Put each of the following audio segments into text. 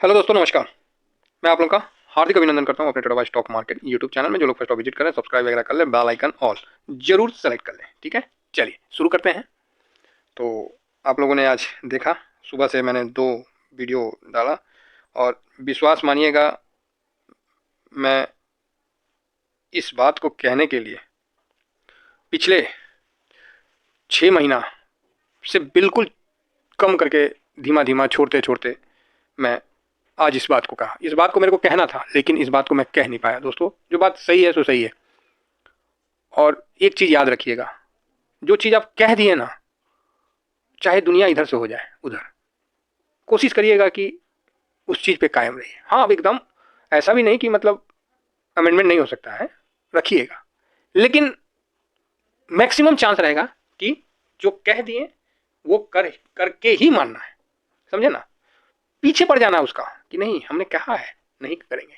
Hello दोस्तों, नमस्कार। मैं आप लोगों का हार्दिक अभिनंदन करता हूँ अपने trader by stock market YouTube channel में। जो लोग फर्स्ट विजिट करें, सब्सक्राइब वगैरह कर लें, बेल आइकन ऑल जरूर सेलेक्ट कर लें। ठीक है, चलिए शुरू करते हैं। तो आप लोगों ने आज देखा, सुबह से मैंने 2 वीडियो डाला और विश्वास मानिएगा, मैं इस बात को कहने के लिए पिछले 6 महीना से बिल्कुल कम करके, धीमा धीमा छोड़ते छोड़ते मैं आज इस बात को कहा। इस बात को मेरे को कहना था, लेकिन इस बात को मैं कह नहीं पाया। दोस्तों, जो बात सही है सो सही है। और एक चीज़ याद रखिएगा, जो चीज़ आप कह दिए ना, चाहे दुनिया इधर से हो जाए उधर, कोशिश करिएगा कि उस चीज़ पे कायम रहिए। हाँ, अब एकदम ऐसा भी नहीं कि मतलब अमेंडमेंट नहीं हो सकता है, रखिएगा, लेकिन मैक्सिमम चांस रहेगा कि जो कह दिए वो करके ही मानना है। समझे ना? पीछे पड़ जाना उसका कि नहीं हमने कहा है, नहीं करेंगे।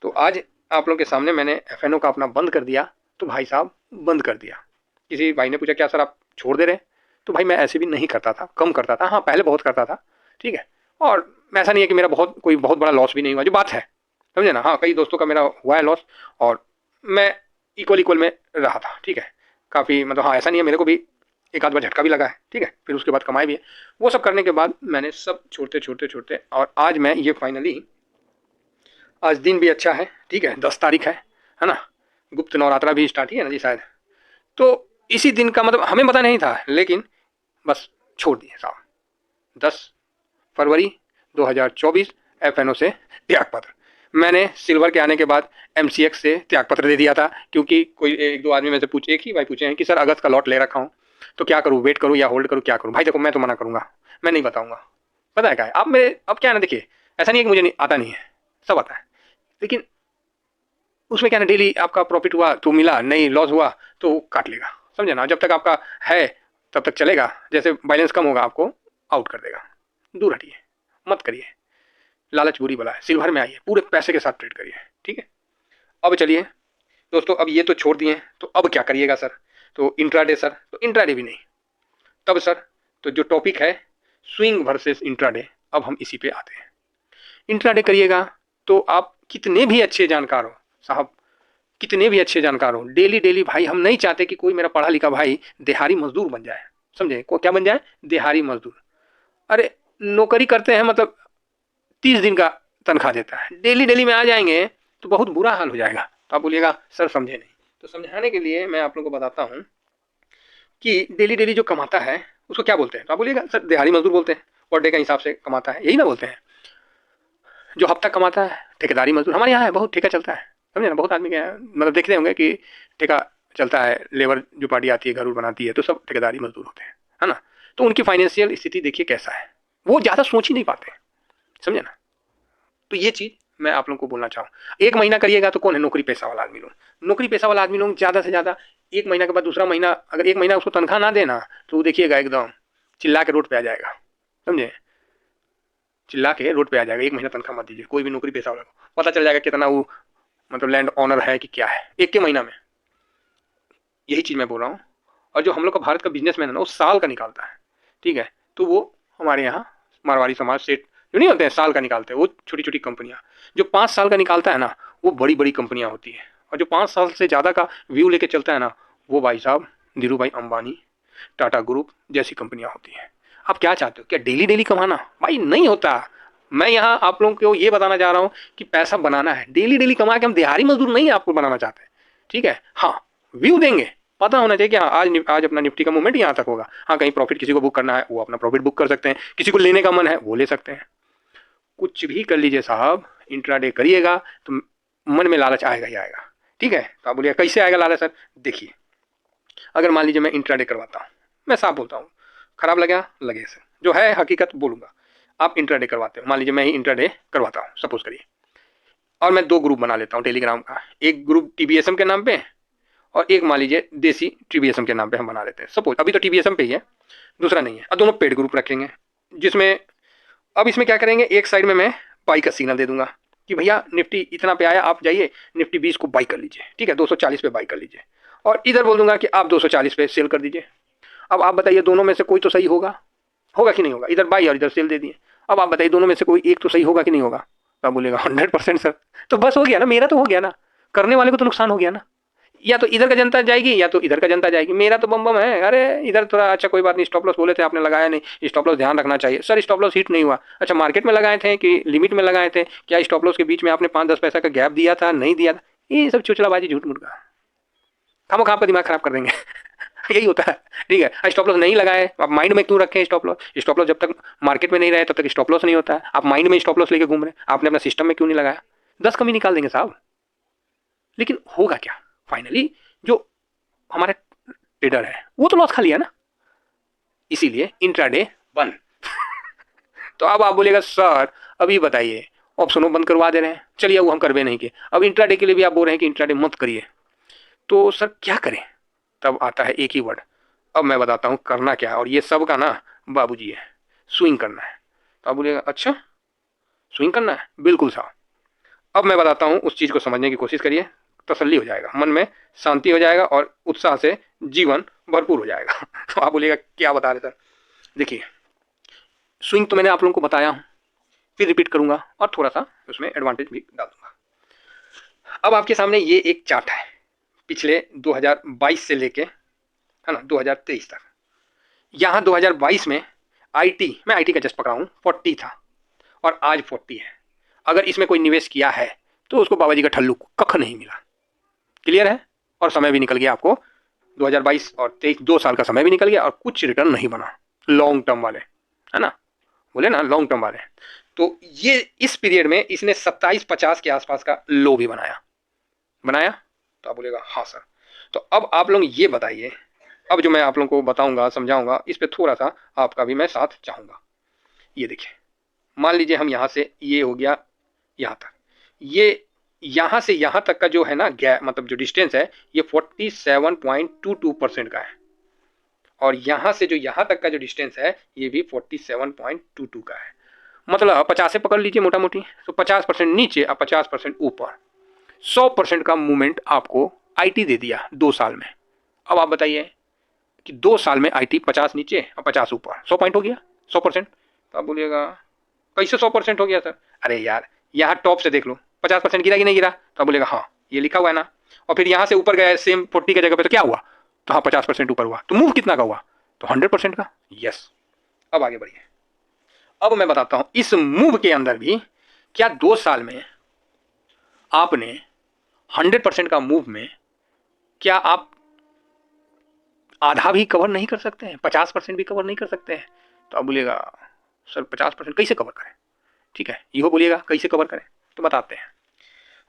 तो आज आप लोगों के सामने मैंने एफएनओ का अपना बंद कर दिया। तो भाई साहब, बंद कर दिया। किसी भाई ने पूछा क्या सर आप छोड़ दे रहे हैं? तो भाई मैं ऐसे भी नहीं करता था, कम करता था। हाँ, पहले बहुत करता था, ठीक है। और ऐसा नहीं है कि मेरा कोई बहुत बड़ा लॉस भी नहीं हुआ, जो बात है, समझे ना। हाँ, कई दोस्तों का मेरा हुआ है लॉस, और मैं इक्वल इक्वल में रहा था, ठीक है। काफ़ी मतलब, हाँ, ऐसा नहीं है, मेरे को भी एक आध बार झटका भी लगा है, ठीक है। फिर उसके बाद कमाई भी है। वो सब करने के बाद मैंने सब छोड़ते छोड़ते छोड़ते, और आज मैं ये फाइनली, आज दिन भी अच्छा है, ठीक है, 10 तारीख है ना। गुप्त नवरात्रा भी स्टार्ट ही है ना जी शायद। तो इसी दिन का मतलब हमें पता नहीं था, लेकिन बस छोड़ दिए साहब। 10 फरवरी 2024 एफएनओ से त्यागपत्र। मैंने सिल्वर के आने के बाद एमसीएक्स से त्यागपत्र दे दिया था, क्योंकि कोई एक दो आदमी में से पूछे, एक ही भाई पूछे हैं कि सर अगस्त का लॉट ले रखा हूँ, तो क्या करूँ, वेट करूँ या होल्ड करूँ, क्या करूँ? भाई देखो, मैं तो मना करूँगा, मैं नहीं बताऊँगा। पता है क्या है, आप मेरे, अब क्या है ना, देखिए, ऐसा नहीं है कि मुझे नहीं आता, नहीं है, सब आता है, लेकिन उसमें क्या ना, डेली आपका प्रॉफिट हुआ तो मिला, नहीं लॉस हुआ तो काट लेगा। समझे ना? जब तक आपका है तब तक चलेगा, जैसे बैलेंस कम होगा आपको आउट कर देगा। दूर हटिए, मत करिए, लालच बुरी बला है। सिल्वर में आइए, पूरे पैसे के साथ ट्रेड करिए, ठीक है। अब चलिए दोस्तों, अब ये तो छोड़ दिए, तो अब क्या करिएगा सर? तो इंट्राडे सर, तो इंट्राडे भी नहीं। तब सर, तो जो टॉपिक है स्विंग वर्सेस इंट्राडे, अब हम इसी पे आते हैं। इंट्राडे करिएगा तो आप कितने भी अच्छे जानकार हो साहब, कितने भी अच्छे जानकार हो, डेली डेली भाई, हम नहीं चाहते कि कोई मेरा पढ़ा लिखा भाई दिहाड़ी मजदूर बन जाए। समझे? को क्या बन जाए? दिहाड़ी मजदूर। अरे, नौकरी करते हैं मतलब 30 दिन का तनख्वाह देता है, डेली डेली में आ जाएंगे तो बहुत बुरा हाल हो जाएगा। तो आप बोलिएगा सर समझे नहीं। तो समझाने के लिए मैं आप लोगों को बताता हूँ कि डेली डेली जो कमाता है उसको क्या बोलते हैं। तो आप बोलिएगा सर दिहाड़ी मजदूर बोलते हैं, पर डे का हिसाब से कमाता है, यही ना बोलते हैं। जो हफ्ता कमाता है ठेकेदारी मजदूर। हमारे यहाँ है, बहुत ठेका चलता है, समझे ना। बहुत आदमी के यहाँ मतलब देखते होंगे कि ठेका चलता है, लेबर जो पार्टी आती है घर बनाती है, तो सब ठेकेदारी मजदूर होते हैं, है ना। तो उनकी फाइनेंशियल स्थिति देखिए कैसा है, वो ज़्यादा सोच ही नहीं पाते, समझे ना। तो ये चीज़ मैं आप लोगों को बोलना चाहूँ। एक महीना करिएगा तो कौन है नौकरी पेशा वाला आदमी लोग, नौकरी पेशा वाला आदमी लोग ज़्यादा से ज़्यादा एक महीना के बाद दूसरा महीना, अगर एक महीना उसको तनख्वाह ना देना, तो वो देखिएगा एकदम चिल्ला के रोड पे आ जाएगा। समझे? चिल्ला के रोड पे आ जाएगा, एक महीना तनख्वाह मत दीजिए। कोई भी नौकरी पेशा वाला को पता चल जाएगा कितना वो मतलब लैंड ऑनर है कि क्या है, एक के महीना में। यही चीज़ मैं बोल रहा हूँ। और जो हम लोग का भारत का बिजनेसमैन है ना, वो साल का निकालता है, ठीक है। तो वो हमारे यहाँ मारवाड़ी समाज सेठ जो नहीं होते हैं, साल का निकालते हैं। वो छोटी छोटी कंपनियाँ, जो 5 साल का निकालता है ना, वो बड़ी बड़ी कंपनियाँ होती है। और जो 5 साल से ज़्यादा का व्यू लेके चलता है ना, वो भाई साहब धीरू भाई अंबानी, टाटा ग्रुप जैसी कंपनियाँ होती हैं। आप क्या चाहते हो? क्या डेली डेली कमाना? भाई नहीं होता। मैं यहाँ आप लोगों को ये बताना चाह रहा हूँ कि पैसा बनाना है, डेली डेली कमा के हम दिहाड़ी मजदूर नहीं आपको बनाना चाहते, ठीक है। हाँ, व्यू देंगे, पता होना चाहिए कि हाँ आज अपना निफ्टी का मूवमेंट यहाँ तक होगा। हाँ, कहीं प्रॉफिट किसी को बुक करना है वो अपना प्रॉफिट बुक कर सकते हैं, किसी को लेने का मन है वो ले सकते हैं। कुछ भी कर लीजिए साहब, इंट्राडे करिएगा तो मन में लालच आएगा ही आएगा, ठीक है। तो आप बोलिए कैसे आएगा लालच सर? देखिए, अगर मान लीजिए मैं इंट्राडे करवाता हूँ, मैं साफ बोलता हूँ, खराब लगा लगे सर, जो है हकीकत बोलूँगा। आप इंट्राडे करवाते हो, मान लीजिए मैं ही इंट्राडे करवाता हूँ सपोज करिए, और मैं 2 ग्रुप बना लेता हूँ टेलीग्राम का। एक ग्रुप टीबीएसएम के नाम पे, और एक मान लीजिए देसी टीबीएसएम के नाम पे हम बना लेते हैं। सपोज अभी तो टीबीएसएम पे ही है, दूसरा नहीं है। और दोनों पेड ग्रुप रखेंगे, जिसमें अब इसमें क्या करेंगे, एक साइड में मैं बाई का सिग्नल दे दूंगा कि भैया निफ्टी इतना पे आया, आप जाइए निफ्टी 20 को बाई कर लीजिए, ठीक है, 240 पे बाई कर लीजिए। और इधर बोल दूंगा कि आप 240 पे सेल कर दीजिए। अब आप बताइए दोनों में से कोई तो सही होगा, होगा कि नहीं होगा? इधर बाई और इधर सेल दे दिए। अब आप बताइए दोनों में से कोई एक तो सही होगा कि नहीं होगा? तो आप बोलिएगा 100% सर। तो बस हो गया ना, मेरा तो हो गया ना, करने वाले को तो नुकसान हो गया ना। या तो इधर का जनता जाएगी या तो इधर का जनता जाएगी, मेरा तो बम बम है। अरे इधर थोड़ा अच्छा कोई बात नहीं, स्टॉप लॉस बोले थे आपने लगाया नहीं, स्टॉप लॉस ध्यान रखना चाहिए। सर स्टॉप लॉस हिट नहीं हुआ, अच्छा मार्केट में लगाए थे कि लिमिट में लगाए थे, क्या स्टॉप लॉस के बीच में आपने 5-10 पैसा का गैप दिया था, नहीं दिया था? ये सब चुचलाबाजी झूठ मूठ का, खामोखा आपका दिमाग खराब कर देंगे। यही होता है। ठीक है, स्टॉप लॉस नहीं लगाए, आप माइंड में क्यों रखें स्टॉप लॉस? स्टॉप लॉस जब तक मार्केट में नहीं रहे तब तक स्टॉप लॉस नहीं होता है। आप माइंड में स्टॉप लॉस लेके घूम रहे हैं, आपने अपना सिस्टम में क्यों नहीं लगाया? 10 कमी निकाल देंगे साहब। लेकिन होगा क्या फाइनली? जो हमारे ट्रेडर है वो तो लॉस खा लिया ना, इसीलिए इंट्राडे बंद। तो अब आप बोलेगा सर अभी बताइए, ऑप्शनों बंद करवा दे रहे हैं, चलिए वो हम करवे नहीं किए, अब इंट्राडे के लिए भी आप बोल रहे हैं कि इंट्राडे मत करिए, तो सर क्या करें? तब आता है एक ही वर्ड, अब मैं बताता हूँ करना क्या है। और ये सब का ना बाबूजी है, स्विंग करना है। तो आप बोलिएगा अच्छा स्विंग करना है, बिल्कुल साहब। अब मैं बताता हूँ, उस चीज़ को समझने की कोशिश करिए, तसल्ली हो जाएगा, मन में शांति हो जाएगा और उत्साह से जीवन भरपूर हो जाएगा। तो आप बोलिएगा क्या बता रहे सर? देखिए स्विंग तो मैंने आप लोगों को बताया हूँ, फिर रिपीट करूंगा और थोड़ा सा उसमें एडवांटेज भी डाल दूंगा। अब आपके सामने ये एक चार्ट है पिछले 2022 से लेके, है ना, 2023 तक। यहाँ 2022 में आईटी, मैं आईटी का जस्ट पकड़ा हूँ, 40 था और आज 40 है। अगर इसमें कोई निवेश किया है तो उसको बाबा जी का ठल्लू कख नहीं मिला। क्लियर है? और समय भी निकल गया आपको, 2022 और 23 2 साल का समय भी निकल गया और कुछ रिटर्न नहीं बना लॉन्ग टर्म वाले, है ना, बोले ना लॉन्ग टर्म वाले। तो ये इस पीरियड में इसने 27-50 के आसपास का लो भी बनाया। तो आप बोलेगा हाँ सर। तो अब आप लोग ये बताइए, अब जो मैं आप लोगों को बताऊंगा समझाऊंगा इस पे थोड़ा सा आपका भी मैं साथ चाहूंगा। ये देखिए, मान लीजिए हम यहाँ से, ये हो गया यहाँ तक, ये यहाँ से यहाँ तक का जो है ना गैप, मतलब जो डिस्टेंस है, ये 47.22% का है। और यहाँ से जो यहाँ तक का जो डिस्टेंस है ये भी 47.22 का है। मतलब 50 से पकड़ लीजिए मोटा मोटी, तो 50% नीचे और 50% ऊपर, 100% का मूवमेंट आपको आईटी दे दिया 2 साल में। अब आप बताइए कि 2 साल में आईटी 50 नीचे और 50 ऊपर, 100 पॉइंट हो गया, 100%। तो आप बोलिएगा कैसे 100% हो गया सर? अरे यार यहाँ टॉप से देख लो, 50% गिरा कि नहीं गिरा? तो आप बोलेगा हाँ ये लिखा हुआ है ना। और फिर यहाँ से ऊपर गया सेम 40 की जगह पे, तो क्या हुआ? तो हाँ 50% ऊपर हुआ, तो मूव कितना का हुआ? तो 100% का। यस। अब आगे बढ़िए, अब मैं बताता हूं इस मूव के अंदर भी क्या 2 साल में आपने 100% का मूव में क्या आप आधा भी कवर नहीं कर सकते हैं, 50% भी कवर नहीं कर सकते हैं? तो आप बोलिएगा सर 50% कैसे कवर करें? ठीक है, ये बोलिएगा कैसे कवर करें, तो बताते हैं।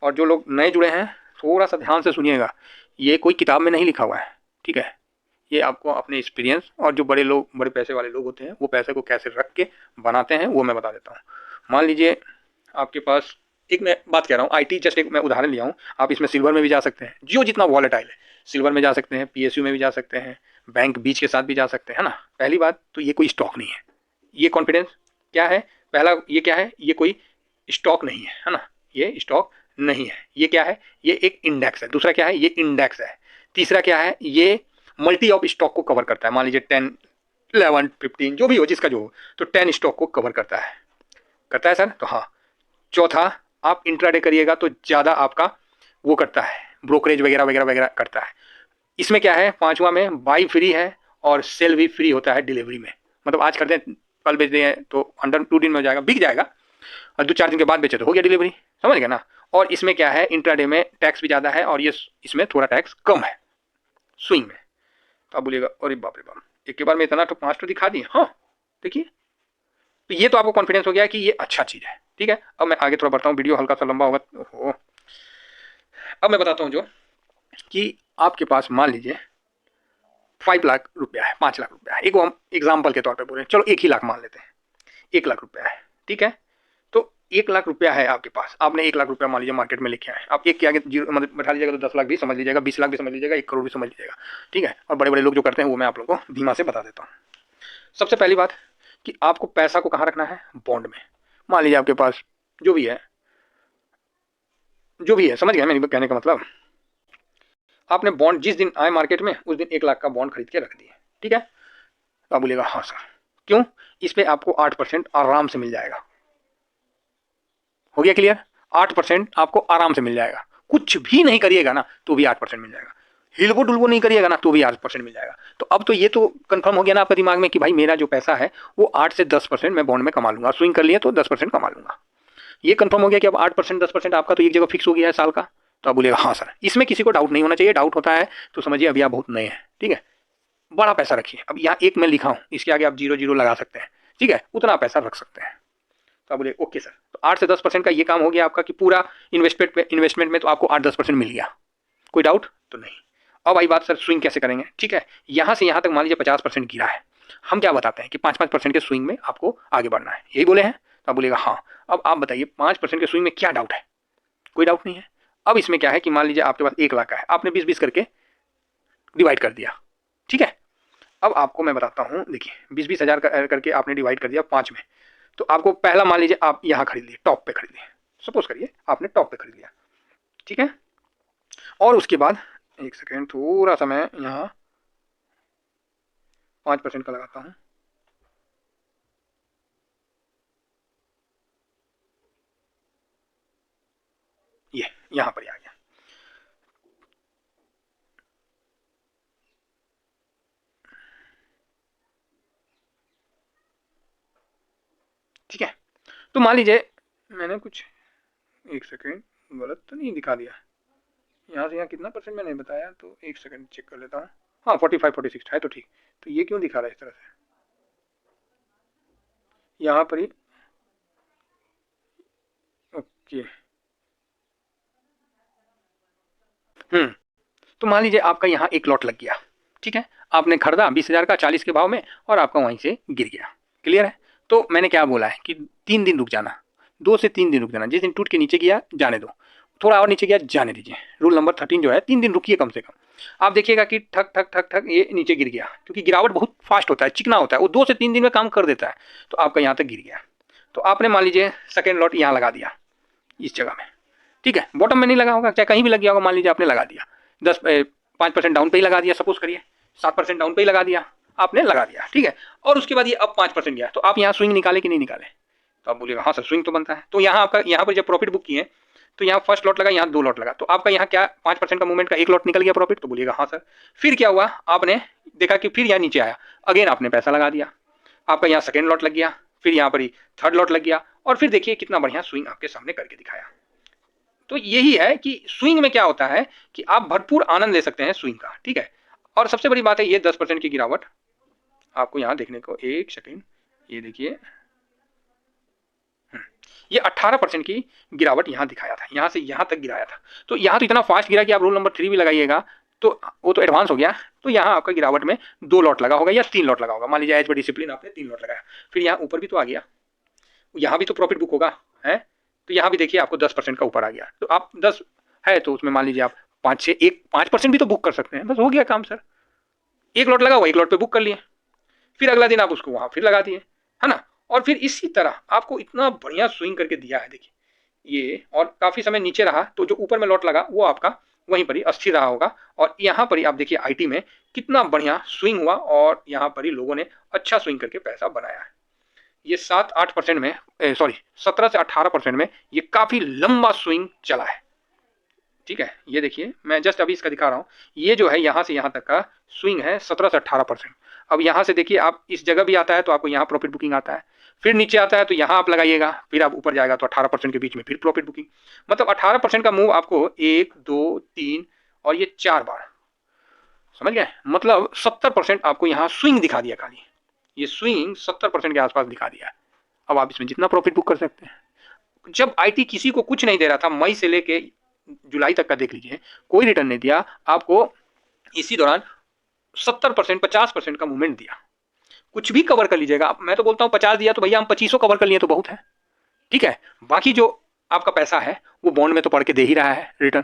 और जो लोग नए जुड़े हैं थोड़ा सा ध्यान से सुनिएगा, ये कोई किताब में नहीं लिखा हुआ है, ठीक है, ये आपको अपने एक्सपीरियंस और जो बड़े लोग, बड़े पैसे वाले लोग होते हैं वो पैसे को कैसे रख के बनाते हैं वो मैं बता देता हूँ। मान लीजिए आपके पास, एक मैं बात कह रहा हूँ आईटी, जस्ट एक मैं उदाहरण लिया हूँ, आप इसमें सिल्वर में भी जा सकते हैं, जो जितना वॉलेटाइल है सिल्वर में जा सकते हैं, पीएसयू में भी जा सकते हैं, बैंक बीच के साथ भी जा सकते हैं ना। पहली बात तो ये कोई स्टॉक नहीं है, ये कॉन्फिडेंस क्या है, पहला ये क्या है, ये कोई स्टॉक नहीं है ना, ये स्टॉक नहीं है। ये क्या है, ये एक इंडेक्स है। दूसरा क्या है, ये इंडेक्स है। तीसरा क्या है, ये मल्टी ऑफ स्टॉक को कवर करता है। मान लीजिए 10, 11, 15 जो भी हो, जिसका जो हो, तो 10 स्टॉक को कवर करता है सर, तो हाँ। चौथा, आप इंट्राडे करिएगा तो ज़्यादा आपका वो करता है, ब्रोकरेज वगैरह वगैरह वगैरह करता है। इसमें क्या है, पांचवा में बाई फ्री है और सेल भी फ्री होता है डिलीवरी में। मतलब आज कर दें कल बेच दें तो अंडर 2 दिन में हो जाएगा, बिक जाएगा, और 2-4 दिन के बाद बेचे तो हो गया डिलीवरी, समझ गए ना। और इसमें क्या है, इंट्राडे में टैक्स भी ज़्यादा है और ये इसमें थोड़ा टैक्स कम है स्विंग में। तो आप बोलिएगा अरे बाप रे बाप, एक के बार में इतना तो 5 तो दिखा दिए। हाँ देखिए, तो ये तो आपको कॉन्फिडेंस हो गया कि ये अच्छा चीज़ है। ठीक है, अब मैं आगे थोड़ा बढ़ता हूँ, वीडियो हल्का सा लंबा होगा। ओहो, अब मैं बताता हूँ जो कि आपके पास मान लीजिए 5 लाख रुपया है, 5 लाख रुपया है, एक हम एग्जाम्पल के तौर पे बोले, चलो 1 ही लाख मान लेते हैं, 1 लाख रुपया है, ठीक है। तो 1 लाख रुपया है आपके पास, आपने 1 लाख रुपया मान लीजिए मार्केट में लेके आए, आप एक के आगे जीरो मतलब बैठा लीजिएगा तो 10 लाख भी समझ लीजिएगा, 20 लाख भी समझ लीजिएगा, 1 करोड़ भी समझ लीजिएगा, ठीक है। और बड़े बड़े लोग जो करते हैं वो मैं आप लोगों को धीमा से बता देता हूँ। सबसे पहली बात कि आपको पैसा को कहाँ रखना है, बॉन्ड में। मान लीजिए आपके पास जो भी है, समझ गए मेरे कहने का मतलब, आपने बॉन्ड जिस दिन आए मार्केट में उस दिन 1 लाख का बॉन्ड खरीद के रख दिए, ठीक है। तो आप बोलिएगा हाँ सर, क्यों? इस पे आपको 8% आराम से मिल जाएगा। हो गया क्लियर? 8% आपको आराम से मिल जाएगा। कुछ भी नहीं करिएगा ना तो भी 8% मिल जाएगा। हिलबो डुलबो नहीं करिएगा ना तो भी 8% मिल जाएगा। तो अब तो ये तो कंफर्म हो गया ना आपके दिमाग में कि भाई मेरा जो पैसा है वो 8 से 10% मैं बॉन्ड में कमा लूंगा। स्विंग कर लिया तो 10% कमा लूंगा। ये कंफर्म हो गया कि अब 8% 10% आपका तो एक जगह फिक्स हो गया है साल का। तो आप बोलेगा हाँ सर, इसमें किसी को डाउट नहीं होना चाहिए। डाउट होता है तो समझिए अभी आप बहुत नए हैं, ठीक है। बड़ा पैसा रखिए। अब यहाँ एक मैं लिखा हूँ, इसके आगे आप 0 0 लगा सकते हैं, ठीक है, उतना पैसा रख सकते हैं। तो आप बोले ओके सर। तो 8 से 10% का ये काम हो गया आपका कि पूरा इन्वेस्टमेंट में तो आपको 8-10% मिल गया। कोई डाउट तो नहीं। अब आई बात सर स्विंग कैसे करेंगे, ठीक है। यहाँ से यहाँ तक मान लीजिए 50% गिरा है, हम क्या बताते हैं कि 5-5% के स्विंग में आपको आगे बढ़ना है, यही बोले हैं। तो आप बोलेगा हाँ। अब आप बताइए 5% के स्विंग में क्या डाउट है? कोई डाउट नहीं है। अब इसमें क्या है कि मान लीजिए आपके पास 1 लाख का है, आपने 20-20 करके डिवाइड कर दिया, ठीक है। अब आपको मैं बताता हूँ, देखिए 20-20 हज़ार करके आपने डिवाइड कर दिया 5 में। तो आपको पहला मान लीजिए आप यहाँ खरीद लिए, टॉप पे खरीद लिए, सपोज करिए आपने टॉप पे खरीद लिया, ठीक है। और उसके बाद एक सेकेंड, थोड़ा सा मैं यहाँ 5% का लगाता हूँ। ये यहाँ पर आ गया, ठीक है। तो मान लीजिए मैंने कुछ, एक सेकेंड, गलत तो नहीं दिखा दिया। यहाँ से यहाँ कितना परसेंट मैंने बताया, तो एक सेकंड चेक कर लेता हूँ। हाँ 45-46 है तो ठीक। तो ये क्यों दिखा रहा है इस तरह से? यहाँ पर ही ओके। तो मान लीजिए आपका यहाँ एक लॉट लग गया, ठीक है। आपने खरीदा 20 हज़ार का 40 के भाव में और आपका वहीं से गिर गया। क्लियर है? तो मैंने क्या बोला है कि 3 दिन रुक जाना, 2 से 3 दिन रुक जाना। जिस दिन टूट के नीचे गया जाने दो, थोड़ा और नीचे गया जाने दीजिए। रूल नंबर 13 जो है, 3 दिन रुकिए कम से कम। आप देखिएगा कि ठक ठक ठक ठक ये नीचे गिर गया, क्योंकि गिरावट बहुत फास्ट होता है, चिकना होता है, वो 2 से 3 दिन में काम कर देता है। तो आपका यहाँ तक गिर गया। तो आपने मान लीजिए सेकेंड लॉट यहाँ लगा दिया इस जगह में, ठीक है। बॉटम में नहीं लगा होगा, चाहे कहीं भी लग गया होगा, मान लीजिए आपने लगा दिया 5% डाउन पे ही लगा दिया, सपोज करिए 7% डाउन पे ही लगा दिया, आपने लगा दिया, ठीक है। और उसके बाद ये अब 5% गया, तो आप यहाँ स्विंग निकाले कि नहीं निकाले? तो आप बोलिएगा हाँ सर स्विंग तो बनता है। तो यहाँ आपका, यहाँ पर जब प्रॉफिट बुक किए तो यहाँ फर्स्ट लॉट लगा, यहाँ 2 लॉट लगा, तो आपका यहाँ क्या 5% का मूवमेंट का 1 लॉट निकल गया प्रॉफिट। तो बोलिएगा हाँ सर। फिर क्या हुआ, आपने देखा कि फिर यहाँ नीचे आया, अगेन आपने पैसा लगा दिया, आपका यहाँ सेकेंड लॉट लग गया, फिर यहाँ पर ही थर्ड लॉट लग गया, और फिर देखिए कितना बढ़िया स्विंग आपके सामने करके दिखाया। तो यही है कि स्विंग में क्या होता है कि आप भरपूर आनंद ले सकते हैं स्विंग का, ठीक है। और सबसे बड़ी बात है ये 10% की गिरावट आपको यहाँ देखने को, एक सेकेंड, ये देखिए ये 18% की गिरावट यहाँ दिखाया था, यहाँ से यहाँ तक गिराया था। तो यहाँ तो इतना फास्ट गिरा कि आप रूल नंबर 3 भी लगाइएगा तो वो तो एडवांस हो गया। तो यहाँ आपका गिरावट में 2 लॉट लगा होगा या 3 लॉट लगा होगा, मान लीजिए एज पर डिसिप्लिन आपने 3 लॉट लगाया। फिर यहाँ ऊपर भी तो आ गया, यहाँ भी तो प्रॉफिट बुक होगा, है। तो यहाँ भी देखिए आपको 10% का ऊपर आ गया। तो आप 10 है तो उसमें मान लीजिए आप 5% भी तो बुक कर सकते हैं, बस हो गया काम सर। 1 लॉट लगा हुआ, 1 लॉट पे बुक कर लिए, फिर अगला दिन आप उसको वहां फिर लगा दिए, है ना। और फिर इसी तरह आपको इतना बढ़िया स्विंग करके दिया है, देखिए ये। और काफी समय नीचे रहा तो जो ऊपर में लॉट लगा वो आपका वहीं पर ही अस्थिर रहा होगा। और यहाँ पर ही आप देखिए आईटी में कितना बढ़िया स्विंग हुआ, और यहाँ पर ही लोगों ने अच्छा स्विंग करके पैसा बनाया है। ये 7-8% में, सॉरी 17 से 18% में ये काफी लंबा स्विंग चला है, ठीक है। ये देखिए मैं जस्ट अभी इसका दिखा रहा हूँ, ये जो है यहाँ से यहाँ तक का स्विंग है 17 से 18%। अब यहाँ से देखिए आप इस जगह भी आता है तो आपको यहाँ प्रॉफिट बुकिंग आता है, फिर नीचे आता है तो यहाँ आप लगाइएगा, फिर आप ऊपर जाएगा तो 18% के बीच में फिर प्रॉफिट बुकिंग। मतलब 18% का मूव आपको 1 2 3 और ये 4 बार, समझ गए। मतलब 70% आपको यहाँ स्विंग दिखा दिया, खाली ये स्विंग 70% के आसपास दिखा दिया है। अब आप इसमें जितना प्रॉफिट बुक कर सकते हैं। जब आईटी किसी को कुछ नहीं दे रहा था, मई से लेके जुलाई तक का देख लीजिए, कोई रिटर्न नहीं दिया आपको, इसी दौरान 70% 50% का मूवमेंट दिया। कुछ भी कवर कर लीजिएगा, मैं तो बोलता हूँ 50 दिया तो भैया हम 2500 कवर कर लिए तो बहुत है, ठीक है। बाकी जो आपका पैसा है वो बॉन्ड में तो पढ़ के दे ही रहा है रिटर्न।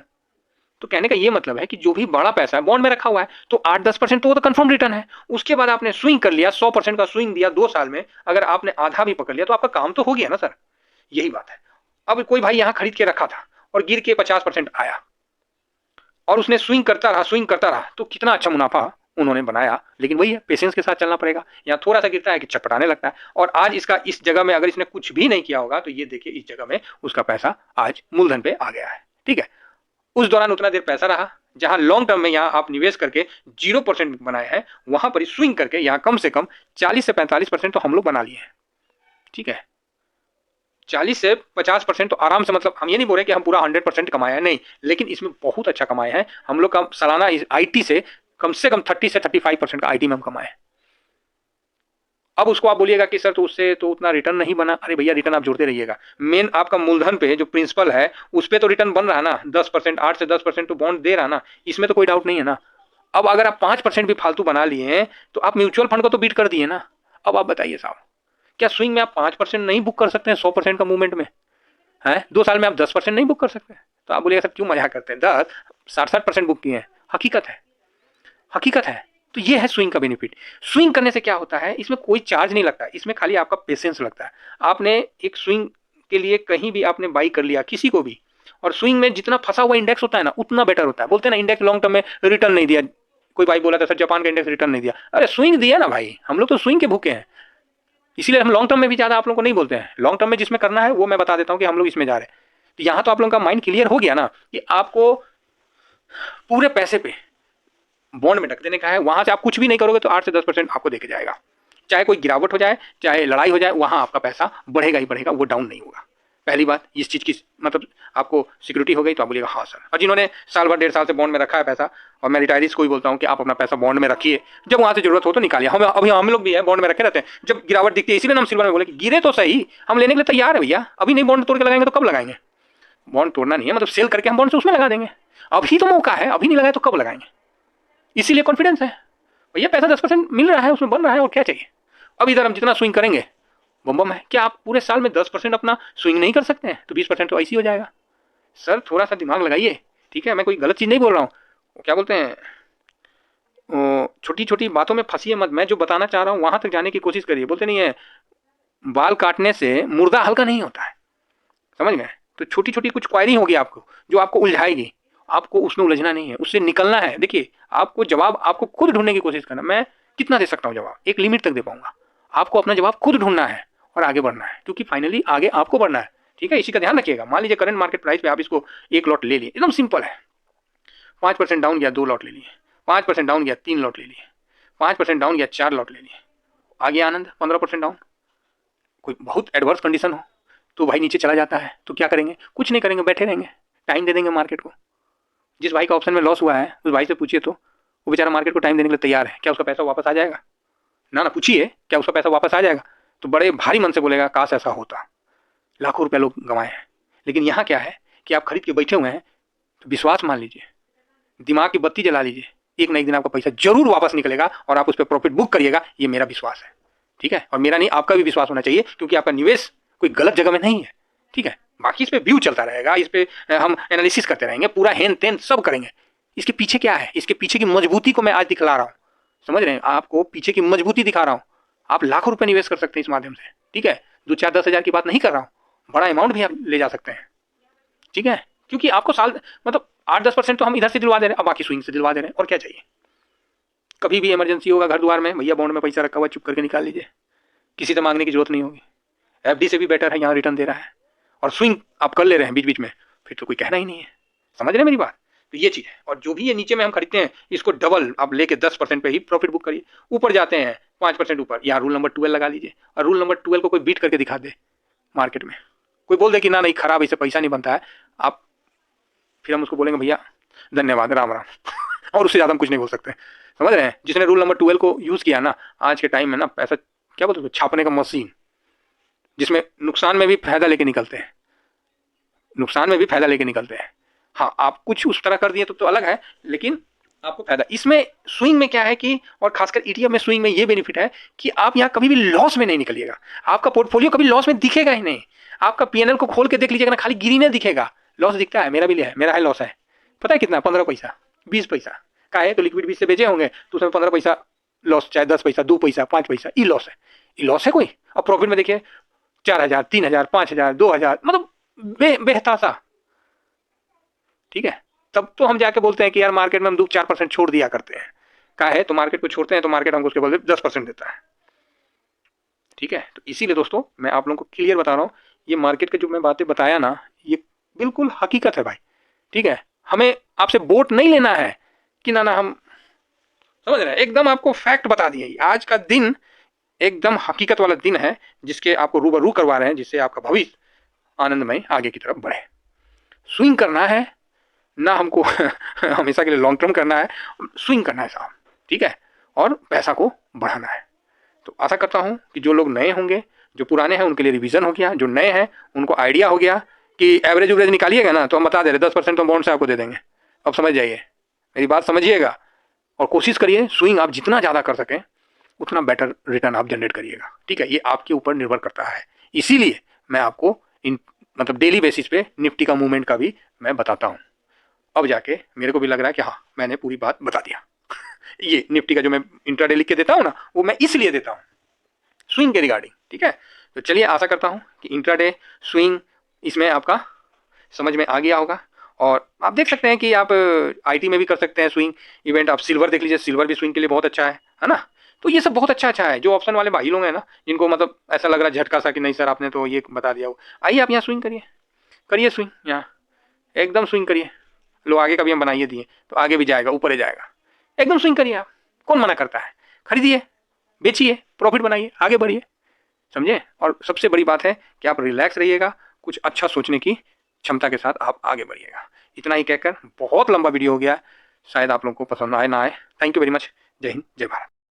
तो कहने का ये मतलब है कि जो भी बड़ा पैसा है बॉन्ड में रखा हुआ है तो 8-10% तो वो तो कंफर्म रिटर्न है। उसके बाद आपने स्विंग कर लिया, 100% का स्विंग दिया 2 साल में, अगर आपने आधा भी पकड़ लिया तो आपका काम तो हो गया ना सर, यही बात है। अब कोई भाई यहाँ खरीद के रखा था और गिर के 50% आया और उसने स्विंग करता रहा तो कितना अच्छा मुनाफा उन्होंने बनाया, लेकिन वही है, पेशेंस के साथ चलना पड़ेगा। यहाँ थोड़ा सा गिरता है कि चटपटाने लगता है, और आज इसका इस जगह में अगर इसने कुछ भी नहीं किया होगा तो ये देखिए इस जगह में उसका पैसा आज मूलधन पे आ गया है। ठीक है, उस दौरान उतना देर पैसा रहा जहां लॉन्ग टर्म में यहाँ आप निवेश करके 0% बनाए हैं, वहां पर स्विंग करके यहाँ कम से कम 40 से 45% तो हम लोग बना लिए हैं। ठीक है, 40 से 50% तो आराम से, मतलब हम ये नहीं बोल रहे कि हम पूरा 100% कमाए हैं, नहीं, लेकिन इसमें बहुत अच्छा कमाए हैं हम लोग का। सालाना आईटी से कम 30 से 35% का आईटी में हम कमाए हैं। अब उसको आप बोलिएगा कि सर तो उससे तो उतना रिटर्न नहीं बना। अरे भैया, रिटर्न आप जोड़ते रहिएगा, मेन आपका मूलधन पे जो प्रिंसिपल है उस पर तो रिटर्न बन रहा है ना, 10%, 8 से 10% तो बॉन्ड दे रहा ना, इसमें तो कोई डाउट नहीं है ना। अब अगर आप 5% भी फालतू बना लिए हैं तो आप म्यूचुअल फंड को तो बीट कर दिए ना। अब आप बताइए साहब, क्या स्विंग में आप 5% नहीं बुक कर सकते हैं 100% का मूवमेंट में? है 2 साल में आप 10% नहीं बुक कर सकते? तो आप बोलिएगा सर क्यों मजाक करते हैं, 60% बुक किए हैं। हकीकत है, हकीकत है। तो ये है स्विंग का बेनिफिट। स्विंग करने से क्या होता है, इसमें कोई चार्ज नहीं लगता, इसमें खाली आपका पेशेंस लगता है। आपने एक स्विंग के लिए कहीं भी आपने बाई कर लिया किसी को भी, और स्विंग में जितना फंसा हुआ इंडेक्स होता है ना उतना बेटर होता है। बोलते हैं ना इंडेक्स लॉन्ग टर्म में रिटर्न नहीं दिया, कोई भाई बोला था सर जापान का इंडेक्स रिटर्न नहीं दिया। अरे स्विंग दिया ना भाई, हम लोग तो स्विंग के भूखे हैं, इसीलिए हम लॉन्ग टर्म में भी ज्यादा आप लोगों को नहीं बोलते हैं। लॉन्ग टर्म में जिसमें करना है वो मैं बता देता हूँ कि हम लोग इसमें जा रहे हैं। तो यहाँ तो आप लोगों का माइंड क्लियर हो गया ना कि आपको पूरे पैसे पे बॉन्ड में ढक देने का है। वहां से आप कुछ भी नहीं करोगे तो 8 से 10% आपको देके जाएगा। चाहे कोई गिरावट हो जाए, चाहे लड़ाई हो जाए, वहां आपका पैसा बढ़ेगा ही बढ़ेगा, वो डाउन नहीं होगा। पहली बात इस चीज की मतलब आपको सिक्योरिटी हो गई तो आप बोलिएगा हाँ सर। और जिन्होंने साल भर 1.5 साल से बॉन्ड में रखा है पैसा, और मैं रिटायरीज को ही बोलता हूँ कि आप अपना पैसा बॉन्ड में रखिए, जब वहां से जरूरत हो तो निकालिए। हम अभी हम लोग भी है बॉन्ड में रखे रहते हैं, जब गिरावट दिखती है इसीलिए हम सिल्वर में बोले कि गिरे तो सही, हम लेने के लिए तैयार है भैया। अभी नहीं बॉन्ड तोड़ के लगाएंगे तो कब लगाएंगे? बॉन्ड तोड़ना नहीं है, मतलब सेल करके हम बॉन्ड से उसमें लगा देंगे। अभी तो मौका है, अभी नहीं लगाए तो कब लगाएंगे? इसीलिए कॉन्फिडेंस है भैया, पैसा 10% मिल रहा है, उसमें बन रहा है, और क्या चाहिए। अब इधर हम जितना स्विंग करेंगे बम बम है। क्या आप पूरे साल में 10% अपना स्विंग नहीं कर सकते हैं? तो 20% तो ऐसे ही हो जाएगा। सर थोड़ा सा दिमाग लगाइए, ठीक है, मैं कोई गलत चीज़ नहीं बोल रहा हूँ। क्या बोलते हैं, छोटी छोटी बातों में फंसिए मत। मैं जो बताना चाह रहा हूँ वहां तक जाने की कोशिश करिए। बोलते नहीं है बाल काटने से मुर्दा हल्का नहीं होता है, समझ गए? तो छोटी छोटी कुछ क्वायरी होगी आपको जो आपको उलझाएगी, आपको उसमें उलझना नहीं है, उससे निकलना है। देखिए आपको जवाब आपको खुद ढूंढने की कोशिश करना। मैं कितना दे सकता हूँ जवाब, एक लिमिट तक दे पाऊंगा। आपको अपना जवाब खुद ढूंढना है और आगे बढ़ना है, क्योंकि फाइनली आगे आपको बढ़ना है। ठीक है, इसी का ध्यान रखिएगा। मान लीजिए करंट मार्केट प्राइस पे आप इसको एक लॉट ले लिए, एकदम सिंपल है। 5% डाउन गया 2 लॉट ले लिए, 5% डाउन गया 3 लॉट ले लिए, 5% डाउन गया 4 लॉट ले लिए। आगे आनंद 15% डाउन, कोई बहुत एडवर्स कंडीशन हो तो भाई नीचे चला जाता है, तो क्या करेंगे? कुछ नहीं करेंगे, बैठे रहेंगे, टाइम दे देंगे मार्केट को। जिस भाई का ऑप्शन में लॉस हुआ है उस भाई से पूछिए तो वो बेचारा मार्केट को टाइम देने के लिए तैयार है। क्या उसका पैसा वापस आ जाएगा? ना ना, पूछिए क्या उसका पैसा वापस आ जाएगा? तो बड़े भारी मन से बोलेगा काश ऐसा होता। लाखों रुपए लोग गंवाए हैं, लेकिन यहाँ क्या है कि आप खरीद के बैठे हुए हैं, तो विश्वास मान लीजिए, दिमाग की बत्ती जला लीजिए, एक ना एक दिन आपका पैसा जरूर वापस निकलेगा और आप उस पर प्रॉफिट बुक करिएगा, ये मेरा विश्वास है। ठीक है, और मेरा नहीं आपका भी विश्वास होना चाहिए, क्योंकि आपका निवेश कोई गलत जगह में नहीं है। ठीक है, बाकी इस पे व्यू चलता रहेगा, इस पे हम एनालिसिस करते रहेंगे, पूरा हेन तेन सब करेंगे। इसके पीछे क्या है, इसके पीछे की मजबूती को मैं आज दिखला रहा हूँ। समझ रहे हैं? आपको पीछे की मजबूती दिखा रहा हूँ। आप लाखों रुपए निवेश कर सकते हैं इस माध्यम से। ठीक है, 2, 4, 10 हज़ार की बात नहीं कर रहा हूँ, बड़ा अमाउंट भी आप ले जा सकते हैं। ठीक है, क्योंकि आपको साल मतलब 8-10% तो हम इधर से दिलवा दे रहे हैं, अब बाकी स्विंग से दिलवा दे रहे हैं, और क्या चाहिए। कभी भी इमरजेंसी होगा घर द्वार में, भैया बॉन्ड में पैसा रखा हुआ चुप करके निकाल लीजिए, किसी से मांगने की जरूरत नहीं होगी। एफडी से भी बेटर है, यहाँ रिटर्न दे रहा है, और स्विंग आप कर ले रहे हैं बीच बीच में, फिर तो कोई कहना ही नहीं है। समझ रहे हैं मेरी बात? तो ये चीज़ है। और जो भी ये नीचे में हम खरीदते हैं इसको डबल आप लेके 10% पे ही प्रॉफिट बुक करिए। ऊपर जाते हैं 5% ऊपर, यहाँ रूल नंबर 12 लगा लीजिए, और रूल नंबर 12 को कोई बीट करके दिखा दे मार्केट में, कोई बोल दे कि ना नहीं खराब, इससे पैसा नहीं बनता है, आप फिर हम उसको बोलेंगे भैया धन्यवाद राम राम और उससे ज़्यादा हम कुछ नहीं बोल सकते। समझ रहे हैं? जिसने रूल नंबर 12 को यूज़ किया ना, आज के टाइम में ना पैसा क्या बोलते हैं, छापने का मशीन, जिसमें नुकसान में भी फायदा लेके निकलते हैं, नुकसान में भी फायदा लेके निकलते हैं। हाँ, आप कुछ उस तरह कर दिए तो अलग है, लेकिन आपको फायदा इसमें स्विंग में क्या है कि, और खासकर ईटीएफ में स्विंग में ये बेनिफिट है कि आप यहाँ कभी भी लॉस में नहीं निकलिएगा। आपका पोर्टफोलियो कभी लॉस में दिखेगा ही नहीं। आपका पीएनएल को खोल के देख लीजिएगा ना, खाली गिरी दिखेगा, लॉस दिखता है। मेरा भी है, मेरा है लॉस है, पता है कितना? 15 पैसा 20 पैसा का है, तो लिक्विड बीच से बेचे होंगे तो उसमें 15 पैसा लॉस, चाहे 10 पैसा 2 पैसा 5 पैसा, ये लॉस है, ये लॉस है कोई। और प्रॉफिट में देखिए 4,000 3,000 5,000 2,000, मतलब बेहतासा। ठीक है, तब तो हम जाके बोलते हैं कि यार मार्केट में हम 2-4% छोड़ दिया करते हैं, का है तो मार्केट को छोड़ते हैं तो मार्केट हमको उसके बदले 10% देता है। ठीक है, तो इसीलिए दोस्तों मैं आप लोगों को क्लियर बता रहा हूँ, ये मार्केट के जो मैं बातें बताया ना, ये बिल्कुल हकीकत है भाई। ठीक है, हमें आपसे वोट नहीं लेना है कि ना हम समझ रहे हैं, एकदम आपको फैक्ट बता दिए। आज का दिन एकदम हकीकत वाला दिन है, जिसके आपको रूबरू करवा रहे हैं, जिससे आपका भविष्य आनंदमय आगे की तरफ बढ़े। स्विंग करना है ना हमको हमेशा के लिए लॉन्ग टर्म करना है, स्विंग करना है साहब। ठीक है, और पैसा को बढ़ाना है। तो आशा करता हूँ कि जो लोग नए होंगे, जो पुराने हैं उनके लिए रिवीजन हो गया, जो नए हैं उनको आइडिया हो गया कि एवरेज उवरेज निकालिएगा ना तो हम बता दे रहे 10% तो बॉन्ड से आपको दे देंगे। अब समझ जाइए, मेरी बात समझिएगा और कोशिश करिए स्विंग आप जितना ज़्यादा कर सकें उतना बेटर रिटर्न आप जनरेट करिएगा। ठीक है, ये आपके ऊपर निर्भर करता है। इसीलिए मैं आपको इन मतलब डेली बेसिस पे निफ्टी का मूवमेंट का भी मैं बताता हूँ। अब जाके मेरे को भी लग रहा है कि हाँ मैंने पूरी बात बता दिया। ये निफ्टी का जो मैं इंट्राडे लिख के देता हूँ ना, वो मैं इसलिए देता हूँ स्विंग के रिगार्डिंग। ठीक है, तो चलिए आशा करता हूँ कि इंट्राडे स्विंग इसमें आपका समझ में आ गया होगा। और आप देख सकते हैं कि आप आईटी में भी कर सकते हैं स्विंग इवेंट। आप सिल्वर देख लीजिए, सिल्वर भी स्विंग के लिए बहुत अच्छा है ना। तो ये सब बहुत अच्छा है। जो ऑप्शन वाले भाई लोग हैं ना, जिनको मतलब ऐसा लग रहा है झटका सा कि नहीं सर आपने तो ये बता दिया, वो आइए आप यहाँ स्विंग करिए, करिए स्विंग, यहाँ एकदम स्विंग करिए। लो आगे का भी हम बनाइए दिए तो आगे भी जाएगा, ऊपर ही जाएगा। एकदम स्विंग करिए आप, कौन मना करता है। खरीदिए, बेचिए, प्रॉफिट बनाइए, आगे बढ़िए। समझे। और सबसे बड़ी बात है कि आप रिलैक्स रहिएगा, कुछ अच्छा सोचने की क्षमता के साथ आप आगे बढ़िएगा। इतना ही कहकर बहुत लंबा वीडियो हो गया, शायद आप लोगों को पसंद आए ना आए। Thank you very much. जय हिंद, जय भारत।